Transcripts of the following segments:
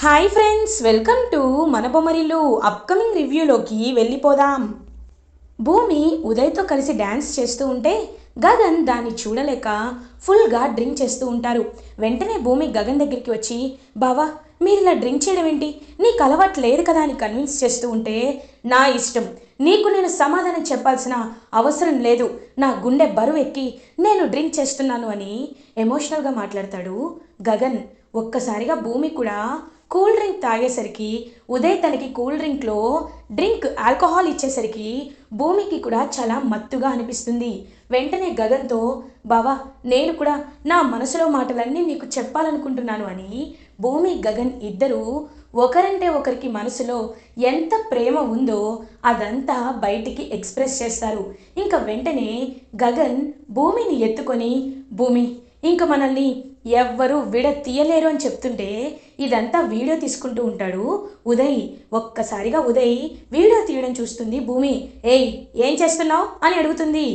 Hi friends, welcome to మన Bommarillu. Upcoming రివ్యూలోకి వెళ్ళిపోదాం. భూమి ఉదయ్తో కలిసి డ్యాన్స్ చేస్తూ ఉంటే గగన్ దాన్ని చూడలేక ఫుల్గా డ్రింక్ చేస్తూ ఉంటారు. వెంటనే భూమి గగన్ దగ్గరికి వచ్చి, బావా మీరు ఇలా డ్రింక్ చేయడం ఏంటి, నీకు అలవాటు లేదు కదా అని కన్విన్స్ చేస్తూ ఉంటే, నా ఇష్టం, నీకు నేను సమాధానం చెప్పాల్సిన అవసరం లేదు, నా గుండె బరువు ఎక్కి నేను డ్రింక్ చేస్తున్నాను అని ఎమోషనల్గా మాట్లాడతాడు గగన్. ఒక్కసారిగా భూమి కూడా కూల్ డ్రింక్ తాగేసరికి, ఉదయ్ తనకి కూల్ డ్రింక్లో ఆల్కహాల్ ఇచ్చేసరికి భూమికి కూడా చాలా మత్తుగా అనిపిస్తుంది. వెంటనే గగన్తో, బావా నేను కూడా నా మనసులో మాటలన్నీ నీకు చెప్పాలనుకుంటున్నాను అని భూమి గగన్ ఇద్దరూ ఒకరంటే ఒకరికి మనసులో ఎంత ప్రేమ ఉందో అదంతా బయటికి ఎక్స్ప్రెస్ చేస్తారు. ఇంకా వెంటనే గగన్ భూమిని ఎత్తుకొని, భూమి ఇంక మనల్ని ఎవ్వరూ తీయలేరు అని చెప్తుంటే ఇదంతా వీడియో తీసుకుంటూ ఉంటాడు ఉదయ్. ఒక్కసారిగా ఉదయ్ వీడియో తీయడం చూస్తుంది భూమి. ఏయ్ ఏం చేస్తున్నావు అని అడుగుతుంది.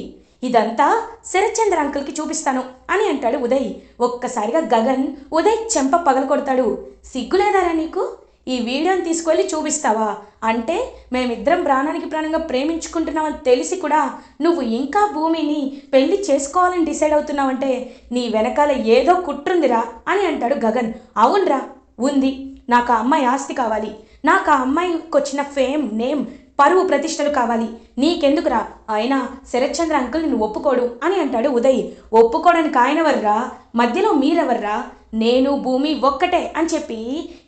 ఇదంతా శరత్చంద్ర అంకుల్కి చూపిస్తాను అని అంటాడు ఉదయ్. ఒక్కసారిగా గగన్ ఉదయ్ చెంప పగలకొడతాడు. సిగ్గులేదారా నీకు, ఈ వీడియోని తీసుకెళ్ళి చూపిస్తావా? అంటే మేమిద్దరం ప్రాణానికి ప్రాణంగా ప్రేమించుకుంటున్నామని తెలిసి కూడా నువ్వు ఇంకా భూమిని పెళ్లి చేసుకోవాలని డిసైడ్ అవుతున్నావంటే నీ వెనకాల ఏదో కుట్రుందిరా అని అంటాడు గగన్. అవునరా ఉంది, నాకు ఆ అమ్మాయి ఆస్తి కావాలి, నాకు ఆ అమ్మాయికి వచ్చిన ఫేమ్, నేమ్, పరువు ప్రతిష్టలు కావాలి, నీకెందుకురా, అయినా శరత్చంద్ర అంకుల్ నిన్ను ఒప్పుకోడు అని అంటాడు ఉదయ్. ఒప్పుకోవడానికి ఆయనవర్రా, మధ్యలో మీరెవర్రా, నేను భూమి ఒక్కటే అని చెప్పి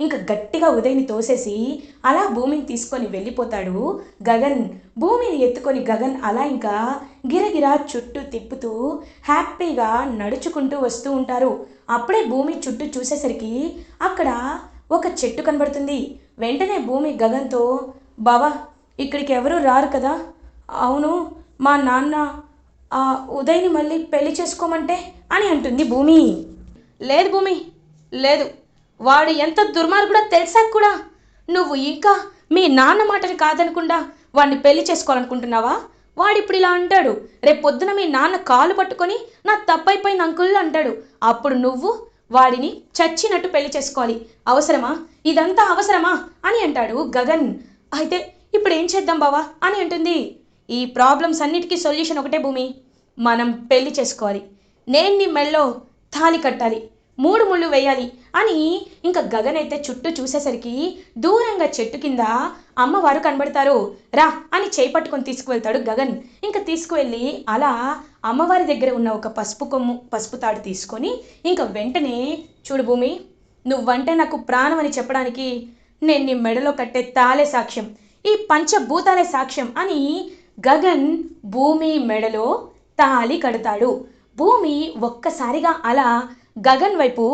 ఇంకా గట్టిగా ఉదయ్ని తోసేసి అలా భూమిని తీసుకొని వెళ్ళిపోతాడు గగన్. భూమిని ఎత్తుకొని గగన్ అలా ఇంకా గిరగిరా చుట్టూ తిప్పుతూ హ్యాపీగా నడుచుకుంటూ వస్తూ ఉంటారు. అప్పుడే భూమి చుట్టూ చూసేసరికి అక్కడ ఒక చెట్టు కనబడుతుంది. వెంటనే భూమి గగన్తో, బావా ఇక్కడికి ఎవరు రారు కదా? అవును, మా నాన్న ఆ ఉదయ్ని మళ్ళీ పెళ్లి చేసుకోమంటే అని అంటుంది భూమి. లేదు భూమి లేదు, వాడు ఎంత దుర్మార్గుడో తెలిసాక కూడా నువ్వు ఇంకా మీ నాన్న మాటని కాదనకుండా వాడిని పెళ్లి చేసుకోవాలనుకుంటున్నావా? వాడిప్పుడు ఇలా అంటాడు, రేపు పొద్దున మీ నాన్న కాలు పట్టుకొని నా తప్పైపోయిన అంకుల్ అంటాడు, అప్పుడు నువ్వు వాడిని చచ్చినట్టు పెళ్లి చేసుకోవాలి. అవసరమా, ఇదంతా అవసరమా అని అంటాడు గగన్. అయితే ఇప్పుడు ఏం చేద్దాం బావా అని అంటుంది. ఈ ప్రాబ్లమ్స్ అన్నిటికీ సొల్యూషన్ ఒకటే భూమి, మనం పెళ్లి చేసుకోవాలి, నేను నీ మెళ్ళో తాళి కట్టాలి, 3 ముళ్ళు వేయాలి అని ఇంకా గగన్ అయితే చుట్టూ చూసేసరికి దూరంగా చెట్టు కింద అమ్మవారు కనబడతారు. రా అని చేయి పట్టుకొని తీసుకువెళ్తాడు గగన్. ఇంకా తీసుకువెళ్ళి అలా అమ్మవారి దగ్గర ఉన్న ఒక పసుపు తాడు తీసుకొని ఇంకా వెంటనే, చూడు భూమి, నువ్వంటే నాకు ప్రాణం అని చెప్పడానికి నేను నీ మెడలో కట్టే తాళే సాక్ష్యం, ఈ పంచభూతాలే సాక్ష్యం అని గగన్ భూమి మెడలో తాళి కడతాడు. భూమి ఒక్కసారిగా అలా గగన్ వైపు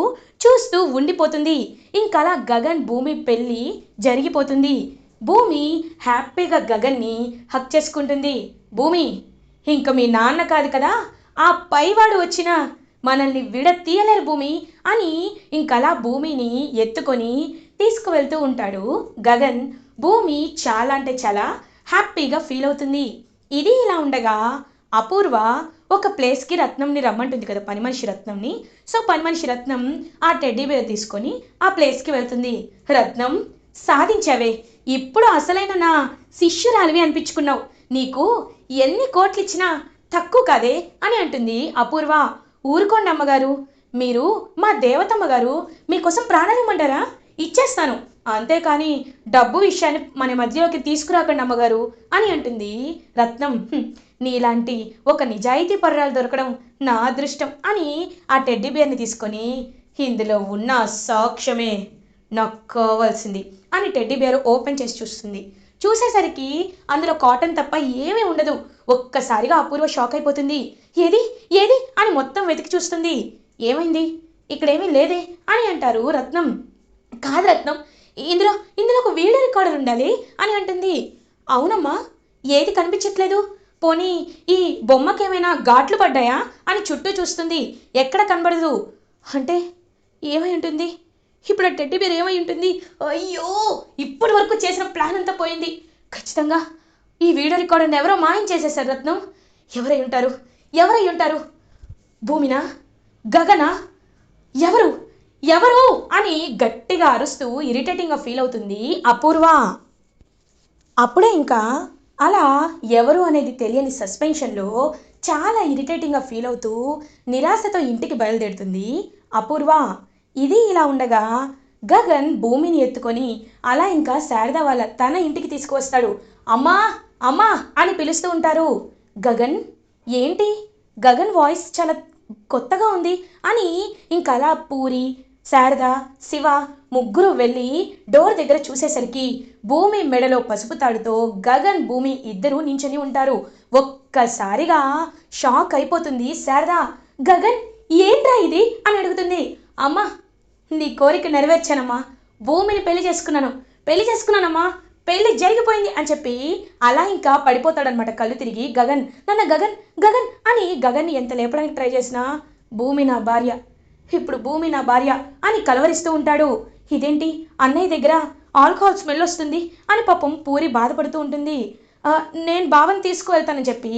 చూస్తూ ఉండిపోతుంది. ఇంకలా గగన్ భూమి పెళ్ళి జరిగిపోతుంది. భూమి హ్యాపీగా గగన్ని హక్ చేసుకుంటుంది. భూమి ఇంక మీ నాన్న కాదు కదా, ఆ పైవాడు వచ్చినా మనల్ని తీయలేరు భూమి అని ఇంకలా భూమిని ఎత్తుకొని తీసుకువెళ్తూ ఉంటాడు గగన్. భూమి చాలా అంటే చాలా హ్యాపీగా ఫీల్ అవుతుంది. ఇది ఇలా ఉండగా అపూర్వ ఒక ప్లేస్కి రత్నంని రమ్మంటుంది కదా, పని మనిషి రత్నంని. సో పని మనిషి రత్నం ఆ టెడ్డీ బేర్ తీసుకొని ఆ ప్లేస్కి వెళ్తుంది. రత్నం, సాధించావే, ఇప్పుడు అసలైన నా శిష్యురాలివి అనిపించుకున్నావు, నీకు ఎన్ని కోట్లు ఇచ్చినా తక్కువ కాదే అని అంటుంది అపూర్వ. ఊరుకోండి అమ్మగారు, మీరు మా దేవతమ్మ గారు, మీకోసం ప్రాణాలు ఇమ్మంటారా, ఇచ్చేస్తాను, అంతేకాని డబ్బు విషయాన్ని మన మధ్యలోకి తీసుకురాకండి అమ్మగారు అని అంటుంది రత్నం. నీలాంటి ఒక నిజాయితీ పర్రాలు దొరకడం నా అదృష్టం అని ఆ టెడ్డీ బేర్ని తీసుకొని, ఇందులో ఉన్న సాక్ష్యమే నాకు కావాల్సింది అని టెడ్డీ బేర్ ఓపెన్ చేసి చూస్తుంది. చూసేసరికి అందులో కాటన్ తప్ప ఏమీ ఉండదు. ఒక్కసారిగా అపూర్వ షాక్ అయిపోతుంది. ఏది ఏది అని మొత్తం వెతికి చూస్తుంది. ఏమైంది, ఇక్కడేమీ లేదే అని అంటారు రత్నం. కాదు రత్నం, ఇందులో ఇందులో ఒక వీడియో రికార్డర్ ఉండాలి అని అంటుంది. అవునమ్మా, ఏది కనిపించట్లేదు, పోనీ ఈ బొమ్మకేమైనా ఘాట్లు పడ్డాయా అని చుట్టూ చూస్తుంది. ఎక్కడ కనబడదు. అంటే ఏమై ఉంటుంది ఇప్పుడు, ఆ టెడ్డీ బేర్ ఏమై ఉంటుంది? అయ్యో, ఇప్పటి వరకు చేసిన ప్లాన్ అంతా పోయింది. ఖచ్చితంగా ఈ వీడియో రికార్డర్ని ఎవరో మాయం చేసేసారు రత్నం. ఎవరై ఉంటారు, ఎవరై ఉంటారు? భూమినా, గగనా, ఎవరు ఎవరు అని గట్టిగా అరుస్తూ ఇరిటేటింగ్గా ఫీల్ అవుతుంది అపూర్వ. అప్పుడే ఇంకా అలా ఎవరు అనేది తెలియని సస్పెన్షన్లో చాలా ఇరిటేటింగ్గా ఫీల్ అవుతూ నిరాశతో ఇంటికి బయలుదేరుతుంది అపూర్వ. ఇది ఇలా ఉండగా గగన్ భూమిని ఎత్తుకొని అలా ఇంకా శారద వాళ్ళ తన ఇంటికి తీసుకువస్తాడు. అమ్మా అమ్మా అని పిలుస్తూ ఉంటారు. గగన్ ఏంటి, గగన్ వాయిస్ చాలా కొత్తగా ఉంది అని ఇంకా అలా పూరి, శారద, శివ ముగ్గురు వెళ్ళి డోర్ దగ్గర చూసేసరికి భూమి మెడలో పసుపు తాడుతో గగన్ భూమి ఇద్దరూ నించొని ఉంటారు. ఒక్కసారిగా షాక్ అయిపోతుంది శారద. గగన్ ఏంట్రా ఇది అని అడుగుతుంది. అమ్మా నీ కోరిక నెరవేర్చానమ్మా, భూమిని పెళ్లి చేసుకున్నానమ్మా, పెళ్లి జరిగిపోయింది అని చెప్పి అలా ఇంకా పడిపోతాడనమాట కళ్ళు తిరిగి గగన్. నన్న గగన్ గగన్ అని గగన్ని ఎంత లేపడానికి ట్రై చేసినా భూమి నా భార్య, ఇప్పుడు భూమి నా భార్య అని కలవరిస్తూ ఉంటాడు. ఇదేంటి అన్నయ్య దగ్గర ఆల్కహాల్ స్మెల్ వస్తుంది అని పాపం పూరి బాధపడుతూ ఉంటుంది. నేను బావని తీసుకువెళ్తానని చెప్పి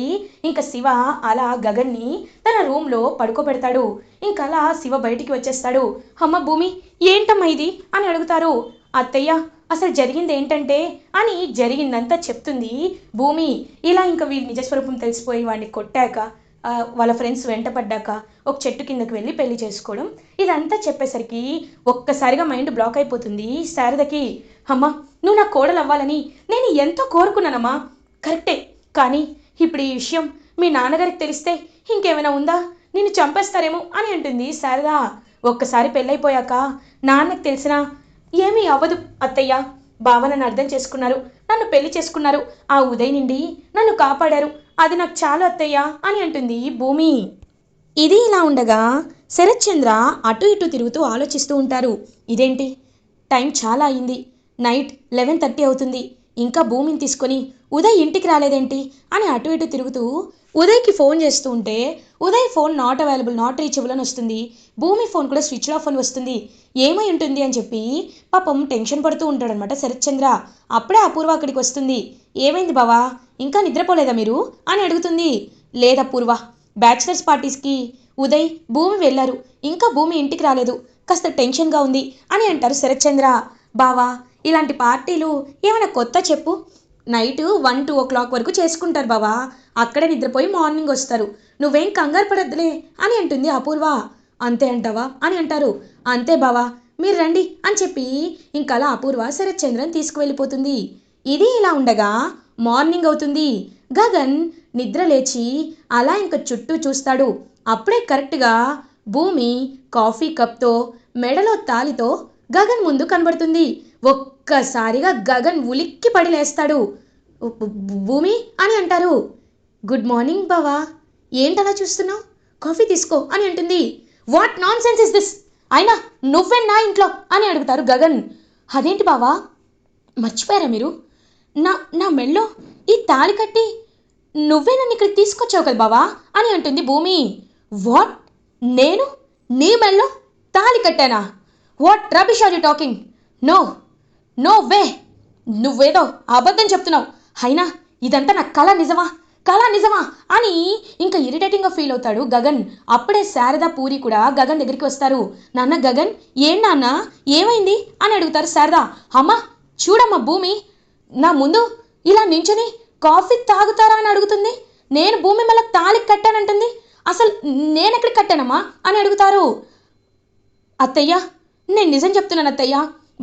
ఇంకా శివ అలా గగన్ని తన రూమ్లో పడుకోబెడతాడు. ఇంకా అలా శివ బయటికి వచ్చేస్తాడు. అమ్మ భూమి ఏంటమ్మా ఇది అని అడుగుతారు. అత్తయ్య అసలు జరిగింది ఏంటంటే అని జరిగిందంతా చెప్తుంది భూమి. ఇలా ఇంకా వీడి నిజస్వరూపం తెలిసిపోయి వాడిని కొట్టాక వాళ్ళ ఫ్రెండ్స్ వెంటపడ్డాక ఒక చెట్టు కిందకి వెళ్ళి పెళ్లి చేసుకోవడం, ఇదంతా చెప్పేసరికి ఒక్కసారిగా మైండ్ బ్లాక్ అయిపోతుంది శారదకి. అమ్మా నువ్వు నా కోడలు అవ్వాలని నేను ఎంతో కోరుకున్నానమ్మా, కరెక్టే, కానీ ఇప్పుడు ఈ విషయం మీ నాన్నగారికి తెలిస్తే ఇంకేమైనా ఉందా, నిన్ను చంపేస్తారేమో అని అంటుంది శారద. ఒక్కసారి పెళ్ళైపోయాక నాన్నకు తెలిసినా ఏమీ అవ్వదు అత్తయ్య, బావ నన్ను అర్థం చేసుకున్నారు, నన్ను పెళ్లి చేసుకున్నారు, ఆ ఉదయ్ నుండి నన్ను కాపాడారు, అది నాకు చాలు అత్తయ్య అని అంటుంది భూమి. ఇది ఇలా ఉండగా శరత్ చంద్ర అటు ఇటు తిరుగుతూ ఆలోచిస్తూ ఉంటారు. ఇదేంటి టైం చాలా అయింది, నైట్ 11:30 అవుతుంది, ఇంకా భూమిని తీసుకొని ఉదయ్ ఇంటికి రాలేదేంటి అని అటు ఇటు తిరుగుతూ ఉదయ్కి ఫోన్ చేస్తూ ఉంటే Uday phone not available, not reachable అని వస్తుంది. భూమి ఫోన్ కూడా స్విచ్ ఆఫ్ అని వస్తుంది. ఏమై ఉంటుంది అని చెప్పి పాపం టెన్షన్ పడుతూ ఉంటాడనమాట శరత్ చంద్ర. అప్పుడే అపూర్వ అక్కడికి వస్తుంది. ఏమైంది బావా, ఇంకా నిద్రపోలేదా మీరు అని అడుగుతుంది. లేదా పూర్వ, బ్యాచిలర్స్ పార్టీస్కి ఉదయ్ భూమి వెళ్ళారు, ఇంకా భూమి ఇంటికి రాలేదు, కాస్త టెన్షన్గా ఉంది అని అంటారు శరత్ చంద్ర. బావా ఇలాంటి పార్టీలు ఏమైనా కొత్త చెప్పు, నైట్ 1-2 o'clock వరకు చేసుకుంటారు బావా, అక్కడే నిద్రపోయి మార్నింగ్ వస్తారు, నువ్వేం కంగారు పడద్దులే అని అంటుంది అపూర్వ. అంతే అంటావా అని అంటారు. అంతే బావా మీరు రండి అని చెప్పి ఇంకలా అపూర్వ శరత్ చంద్రని తీసుకువెళ్ళిపోతుంది. ఇది ఇలా ఉండగా మార్నింగ్ అవుతుంది. గగన్ నిద్ర లేచి అలా ఇంక చుట్టూ చూస్తాడు. అప్పుడే కరెక్ట్గా భూమి కాఫీ కప్తో మెడలో తాలితో గగన్ ముందు కనబడుతుంది. ఒక్కసారిగా గగన్ ఉలిక్కి పడి లేస్తాడు. భూమి అని అంటారు. గుడ్ మార్నింగ్ బావా, ఏంటలా చూస్తున్నావు, కాఫీ తీసుకో అని అంటుంది. What non sense is this, అయినా నువ్వే నా ఇంట్లో అని అడుగుతారు గగన్. అదేంటి బావా మర్చిపోయారా మీరు, నా నా మెళ్ళో ఈ తాళి కట్టి నువ్వే నన్ను ఇక్కడికి తీసుకొచ్చావు కదా బావా అని అంటుంది భూమి. వాట్, నేను నీ మెళ్ళో తాళి కట్టానా, what rubbish are you talking, no no way, నువ్వేదో అబద్ధం చెప్తున్నావు, అయినా ఇదంతా నా కళ నిజమా అని ఇంకా ఇరిటేటింగ్గా ఫీల్ అవుతాడు గగన్. అప్పుడే శారద పూరి కూడా గగన్ దగ్గరికి వస్తారు. నాన్న గగన్ ఏం నాన్న ఏమైంది అని అడుగుతారు శారద. అమ్మ చూడమ్మా భూమి నా ముందు ఇలా నించుని కాఫీ తాగుతారా అని అడుగుతుంది, నేను భూమి మళ్ళీ తాళికి కట్టానంటుంది, అసలు నేనెక్కడికి కట్టానమ్మా అని అడుగుతారు. అత్తయ్య నేను నిజం చెప్తున్నాను అత్తయ్య,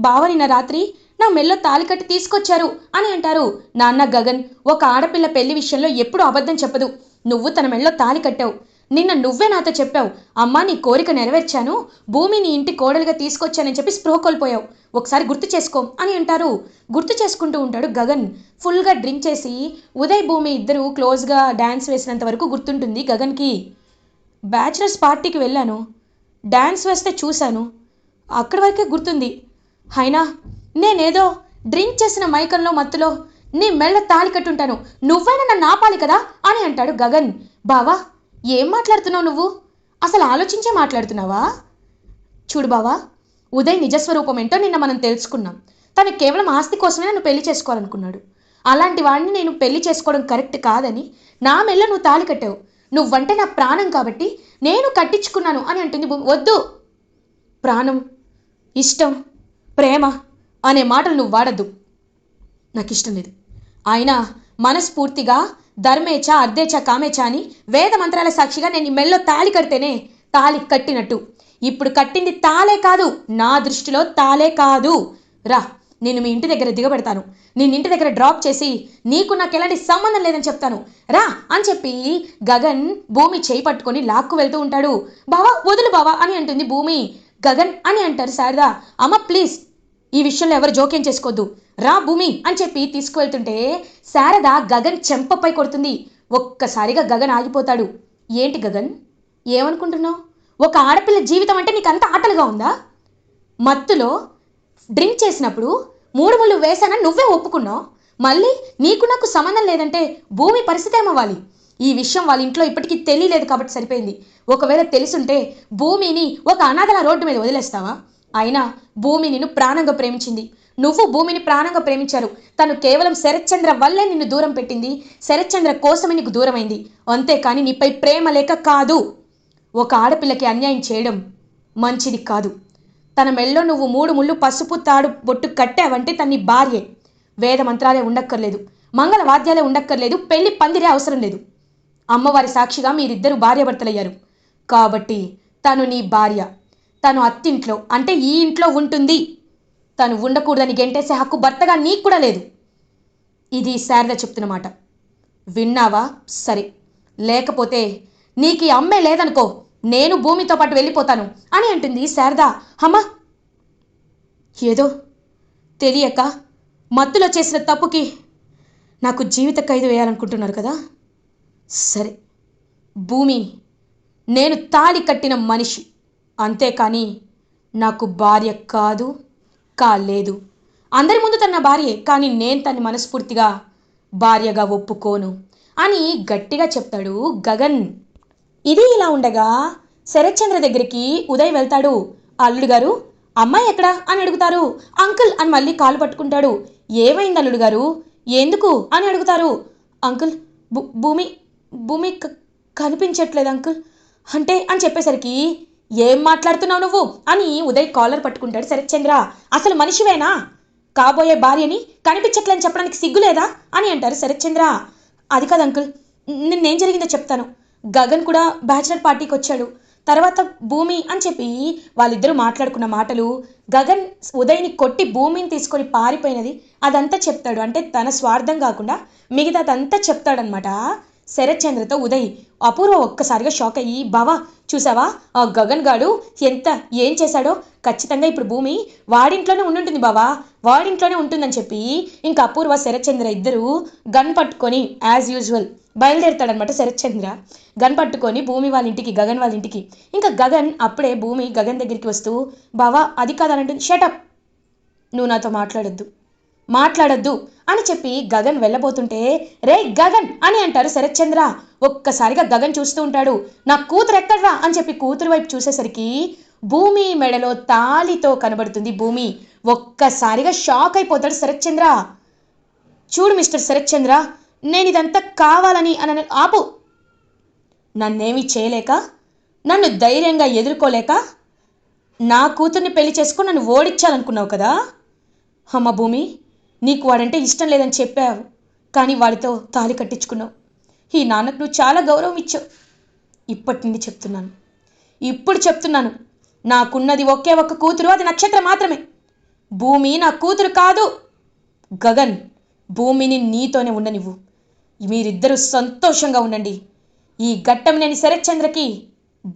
బావ నిన్న రాత్రి నా మెల్లో తాళి కట్టి తీసుకొచ్చారు అని అంటారు. నాన్న గగన్ ఒక ఆడపిల్ల పెళ్లి విషయంలో ఎప్పుడు అబద్ధం చెప్పదు, నువ్వు తన మెల్లో తాళి కట్టావు, నిన్న నువ్వే నాతో చెప్పావు, అమ్మా నీ కోరిక నెరవేర్చాను, భూమిని ఇంటి కోడలుగా తీసుకొచ్చానని చెప్పి స్పృహ కోల్పోయావు, ఒకసారి గుర్తు చేసుకో అని అంటారు. గుర్తు చేసుకుంటూ ఉంటాడు గగన్. ఫుల్గా డ్రింక్ చేసి ఉదయ్ భూమి ఇద్దరు క్లోజ్గా డ్యాన్స్ వేసినంత వరకు గుర్తుంటుంది గగన్కి. బ్యాచిలర్స్ పార్టీకి వెళ్ళాను, డ్యాన్స్ వేస్తే చూశాను, అక్కడి వరకే గుర్తుంది, అయినా నేనేదో డ్రింక్ చేసిన మైకంలో మత్తులో నీ మెళ్ళ తాళి కట్టుంటాను, నువ్వైనా నన్ను ఆపాలి కదా అని అంటాడు గగన్. బావా ఏం మాట్లాడుతున్నావు నువ్వు, అసలు ఆలోచించే మాట్లాడుతున్నావా, చూడు బావా ఉదయ్ నిజస్వరూపం ఏంటో నిన్న మనం తెలుసుకున్నాం, తను కేవలం ఆస్తి కోసమే నన్ను పెళ్లి చేసుకోవాలనుకున్నాడు, అలాంటి వాడిని నేను పెళ్లి చేసుకోవడం కరెక్ట్ కాదని నా మెల్ల నువ్వు తాళి కట్టావు, నువ్వంటే నా ప్రాణం కాబట్టి నేను కట్టించుకున్నాను అని అంటుంది. వద్దు, ప్రాణం, ఇష్టం, ప్రేమ అనే మాటలు నువ్వు వాడద్దు. నాకు ఇష్టం లేదు. ఆయన మనస్ఫూర్తిగా ధర్మేచ అర్ధేచ కామేచ అని వేద మంత్రాల సాక్షిగా నేను మెల్లో తాళి కడితేనే తాళి కట్టినట్టు. ఇప్పుడు కట్టింది తాళే కాదు, నా దృష్టిలో తాళే కాదు. రా, నేను మీ ఇంటి దగ్గర దిగబెడతాను. నేను ఇంటి దగ్గర డ్రాప్ చేసి నీకు నాకు ఎలాంటి సంబంధం లేదని చెప్తాను, రా అని చెప్పి గగన్ భూమి చేయి పట్టుకొని లాక్కు వెళ్తూ ఉంటాడు. బావా వదులు బావా అని అంటుంది భూమి. గగన్ అని అంటారు శారద. అమ్మ ప్లీజ్, ఈ విషయంలో ఎవరు జోక్యం చేసుకోవద్దు, రా భూమి అని చెప్పి తీసుకువెళ్తుంటే శారద గగన్ చెంపపై కొడుతుంది. ఒక్కసారిగా గగన్ ఆగిపోతాడు. ఏంటి గగన్, ఏమనుకుంటున్నావు? ఒక ఆడపిల్ల జీవితం అంటే నీకు అంత ఆటలుగా ఉందా? మత్తులో డ్రింక్ చేసినప్పుడు 3 ముళ్ళు వేసానని నువ్వే ఒప్పుకున్నావు. మళ్ళీ నీకు నాకు సంబంధం లేదంటే భూమి పరిస్థితి ఏమవ్వాలి? ఈ విషయం వాళ్ళ ఇంట్లో ఇప్పటికీ తెలియలేదు కాబట్టి సరిపోయింది. ఒకవేళ తెలుసుంటే భూమిని ఒక అనాథల రోడ్డు మీద వదిలేస్తావా? అయినా భూమి నిన్ను ప్రాణంగా ప్రేమించింది, నువ్వు భూమిని ప్రాణంగా ప్రేమించారు. తను కేవలం శరత్చంద్ర వల్లే నిన్ను దూరం పెట్టింది, శరత్చంద్ర కోసమే నీకు దూరమైంది, అంతేకాని నీపై ప్రేమ లేక కాదు. ఒక ఆడపిల్లకి అన్యాయం చేయడం మంచిది కాదు. తన మెళ్ళో నువ్వు 3 ముళ్ళు పసుపు తాడు బొట్టు కట్టావంటే తన్ని భార్యే. వేద మంత్రాలే ఉండక్కర్లేదు, మంగళ వాద్యాలే ఉండక్కర్లేదు, పెళ్లి పందిరే అవసరం లేదు. అమ్మవారి సాక్షిగా మీరిద్దరూ భార్యాభర్తలయ్యారు కాబట్టి తను నీ భార్య. తను అత్తింట్లో అంటే ఈ ఇంట్లో ఉంటుంది. తను ఉండకూడదని గెంటేసే హక్కు భర్తగా నీకు కూడా లేదు. ఇది శారద చెప్తున్నమాట. విన్నావా? సరే, లేకపోతే నీకు ఈ అమ్మే లేదనుకో, నేను భూమితో పాటు వెళ్ళిపోతాను అని అంటుంది శారద. అమ్మా, ఏదో తెలియక మత్తులో చేసిన తప్పుకి నాకు జీవిత ఖైదు వేయాలనుకుంటున్నారు కదా? సరే భూమి, నేను తాళి కట్టిన మనిషి, అంతేకాని నాకు భార్య కాలేదు. అందరి ముందు తన భార్యే, కానీ నేను తన్ని మనస్ఫూర్తిగా భార్యగా ఒప్పుకోను అని గట్టిగా చెప్తాడు గగన్. ఇది ఇలా ఉండగా శరత్చంద్ర దగ్గరికి ఉదయ్ వెళ్తాడు. అల్లుడు గారు, అమ్మాయి ఎక్కడా అని అడుగుతారు. అంకుల్ అని మళ్ళీ కాలు పట్టుకుంటాడు. ఏమైంది అల్లుడు గారు, ఎందుకు అని అడుగుతారు. అంకుల్, భూమి కనిపించట్లేదు అంకుల్ అంటే అని చెప్పేసరికి, ఏం మాట్లాడుతున్నావు నువ్వు అని ఉదయ్ కాలర్ పట్టుకుంటాడు శరత్చంద్ర. అసలు మనిషివేనా? కాబోయే భార్యని కనిపించట్లేని చెప్పడానికి సిగ్గులేదా అని అంటారు శరత్చంద్ర. అది కాదు అంకుల్, నిన్నేం జరిగిందో చెప్తాను. గగన్ కూడా బ్యాచిలర్ పార్టీకి వచ్చాడు, తర్వాత భూమి అని చెప్పి వాళ్ళిద్దరూ మాట్లాడుకున్న మాటలు, గగన్ ఉదయ్ని కొట్టి భూమిని తీసుకొని పారిపోయినది, అదంతా చెప్తాడు. అంటే తన స్వార్థం కాకుండా మిగతాదంతా చెప్తాడనమాట శరత్చంద్రతో ఉదయ్. అపూర్వ ఒక్కసారిగా షాక్ అయ్యి, బావా చూసావా ఆ గగన్ గాడు ఏం చేశాడో, ఖచ్చితంగా ఇప్పుడు భూమి వాడింట్లోనే ఉండుంటుంది బావా, వాడింట్లోనే ఉంటుందని చెప్పి ఇంకా అపూర్వ శరత్చంద్ర ఇద్దరు గన్ పట్టుకొని యాజ్ యూజువల్ బయలుదేరుతాడనమాట. శరత్చంద్ర గన్ పట్టుకొని భూమి వాళ్ళ ఇంటికి, గగన్ వాళ్ళ ఇంటికి. ఇంకా గగన్ అప్పుడే భూమి గగన్ దగ్గరికి వస్తూ, బావా అది కాదనంటుంది. షటప్, నువ్వు నాతో మాట్లాడొద్దు అని చెప్పి గగన్ వెళ్ళబోతుంటే, రే గగన్ అని అంటారు శరత్చంద్ర. ఒక్కసారిగా గగన్ చూస్తూ ఉంటాడు. నా కూతురు ఎక్కడ్రా అని చెప్పి కూతురు వైపు చూసేసరికి భూమి మెడలో తాళితో కనబడుతుంది భూమి. ఒక్కసారిగా షాక్ అయిపోతాడు శరత్చంద్ర. చూడు మిస్టర్ శరత్చంద్ర, నేను ఇదంతా కావాలని అని ఆపు. నన్నేమీ చేయలేక, నన్ను ధైర్యంగా ఎదుర్కోలేక నా కూతుర్ని పెళ్లి చేసుకొని నన్ను ఓడించాలనుకున్నావు కదా? అమ్మ భూమి, నీకు వాడంటే ఇష్టం లేదని చెప్పావు, కానీ వాడితో తాళి కట్టించుకున్నావు. ఈ నాన్నకు నువ్వు చాలా గౌరవం ఇచ్చావు. ఇప్పుడు చెప్తున్నాను, నాకున్నది ఒకే ఒక్క కూతురు, అది నక్షత్రం మాత్రమే. భూమి నా కూతురు కాదు. గగన్, భూమిని నీతోనే ఉండనివ్వు. మీరిద్దరూ సంతోషంగా ఉండండి. ఈ ఘట్టం నేను శరత్చంద్రకి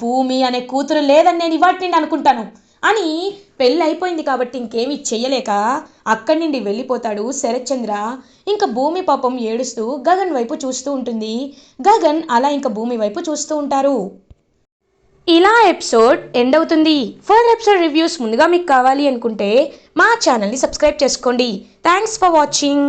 భూమి అనే కూతురు లేదని నేను ఇవాటి నుండి అనుకుంటాను అని పెళ్ళి అయిపోయింది కాబట్టి ఇంకేమీ చెయ్యలేక అక్కడి నుండి వెళ్ళిపోతాడు శరత్చంద్ర. ఇంకా భూమి పాపం ఏడుస్తూ గగన్ వైపు చూస్తూ ఉంటుంది. గగన్ అలా ఇంకా భూమి వైపు చూస్తూ ఉంటారు. ఇలా ఎపిసోడ్ ఎండ్ అవుతుంది. ఫర్దర్ ఎపిసోడ్ రివ్యూస్ ముందుగా మీకు కావాలి అనుకుంటే మా ఛానల్ని సబ్స్క్రైబ్ చేసుకోండి. Thanks for watching.